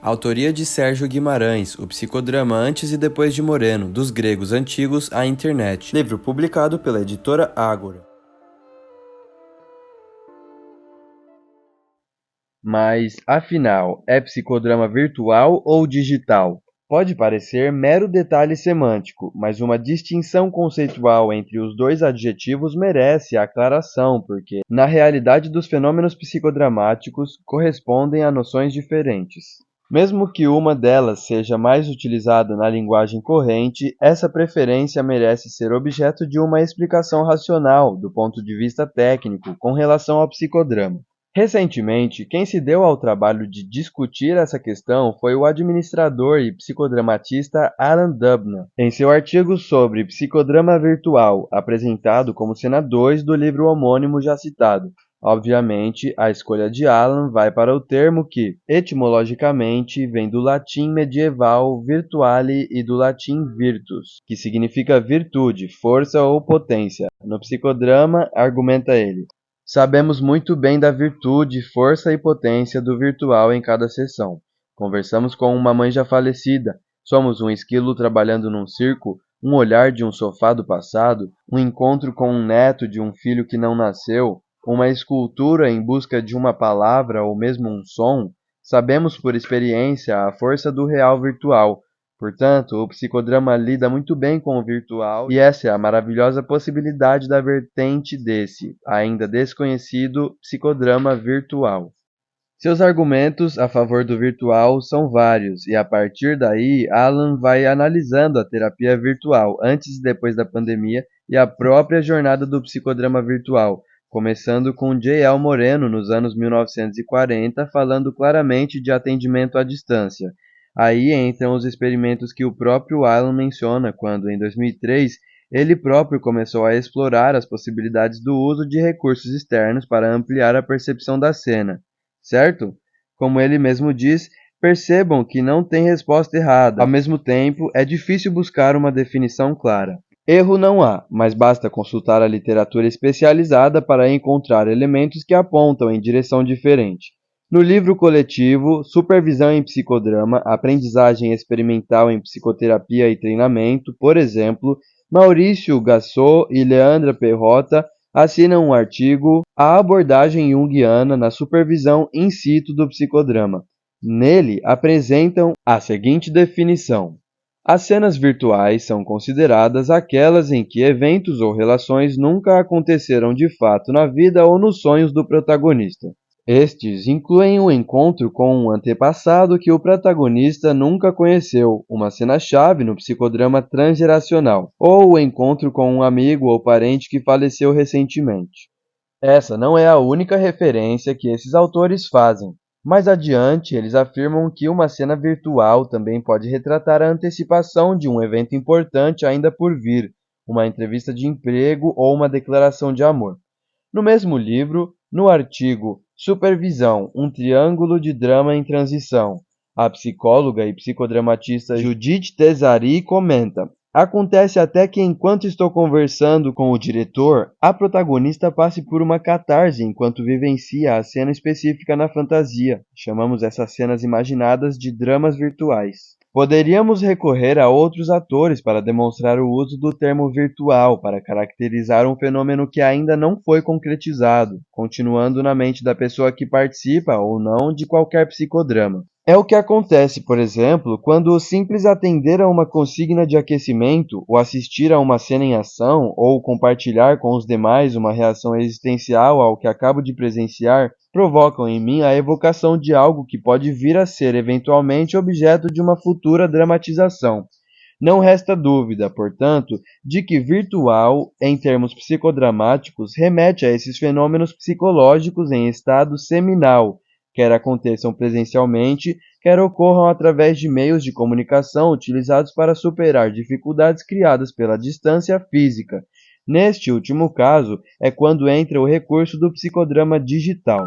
Autoria de Sérgio Guimarães, o psicodrama Antes e Depois de Moreno, dos gregos antigos à internet. Livro publicado pela editora Ágora. Mas, afinal, é psicodrama virtual ou digital? Pode parecer mero detalhe semântico, mas uma distinção conceitual entre os dois adjetivos merece aclaração, porque, na realidade dos fenômenos psicodramáticos, correspondem a noções diferentes. Mesmo que uma delas seja mais utilizada na linguagem corrente, essa preferência merece ser objeto de uma explicação racional, do ponto de vista técnico, com relação ao psicodrama. Recentemente, quem se deu ao trabalho de discutir essa questão foi o administrador e psicodramatista Alan Dubner, em seu artigo sobre psicodrama virtual, apresentado como cena 2 do livro homônimo já citado. Obviamente, a escolha de Alan vai para o termo que, etimologicamente, vem do latim medieval virtuale e do latim virtus, que significa virtude, força ou potência. No psicodrama, argumenta ele, sabemos muito bem da virtude, força e potência do virtual em cada sessão. Conversamos com uma mãe já falecida, somos um esquilo trabalhando num circo, um olhar de um sofá do passado, um encontro com um neto de um filho que não nasceu, uma escultura em busca de uma palavra ou mesmo um som. Sabemos por experiência a força do real virtual. Portanto, o psicodrama lida muito bem com o virtual e essa é a maravilhosa possibilidade da vertente desse, ainda desconhecido, psicodrama virtual. Seus argumentos a favor do virtual são vários, e a partir daí, Alan vai analisando a terapia virtual antes e depois da pandemia e a própria jornada do psicodrama virtual, começando com J.L. Moreno nos anos 1940, falando claramente de atendimento à distância. Aí entram os experimentos que o próprio Alan menciona quando, em 2003, ele próprio começou a explorar as possibilidades do uso de recursos externos para ampliar a percepção da cena. Certo? Como ele mesmo diz, percebam que não tem resposta errada. Ao mesmo tempo, é difícil buscar uma definição clara. Erro não há, mas basta consultar a literatura especializada para encontrar elementos que apontam em direção diferente. No livro coletivo Supervisão em Psicodrama, Aprendizagem Experimental em Psicoterapia e Treinamento, por exemplo, Maurício Gassot e Leandra Perrota assinam um artigo A abordagem junguiana na supervisão in situ do psicodrama. Nele, apresentam a seguinte definição. As cenas virtuais são consideradas aquelas em que eventos ou relações nunca aconteceram de fato na vida ou nos sonhos do protagonista. Estes incluem o encontro com um antepassado que o protagonista nunca conheceu, uma cena-chave no psicodrama transgeracional, ou o encontro com um amigo ou parente que faleceu recentemente. Essa não é a única referência que esses autores fazem. Mais adiante, eles afirmam que uma cena virtual também pode retratar a antecipação de um evento importante ainda por vir, uma entrevista de emprego ou uma declaração de amor. No mesmo livro, no artigo Supervisão, um triângulo de drama em transição, a psicóloga e psicodramatista Judith Tesari comenta: acontece até que enquanto estou conversando com o diretor, a protagonista passe por uma catarse enquanto vivencia a cena específica na fantasia. Chamamos essas cenas imaginadas de dramas virtuais. Poderíamos recorrer a outros atores para demonstrar o uso do termo virtual para caracterizar um fenômeno que ainda não foi concretizado, continuando na mente da pessoa que participa ou não de qualquer psicodrama. É o que acontece, por exemplo, quando o simples atender a uma consigna de aquecimento, ou assistir a uma cena em ação, ou compartilhar com os demais uma reação existencial ao que acabo de presenciar, provocam em mim a evocação de algo que pode vir a ser eventualmente objeto de uma futura dramatização. Não resta dúvida, portanto, de que virtual, em termos psicodramáticos, remete a esses fenômenos psicológicos em estado seminal, quer aconteçam presencialmente, quer ocorram através de meios de comunicação utilizados para superar dificuldades criadas pela distância física. Neste último caso, é quando entra o recurso do psicodrama digital.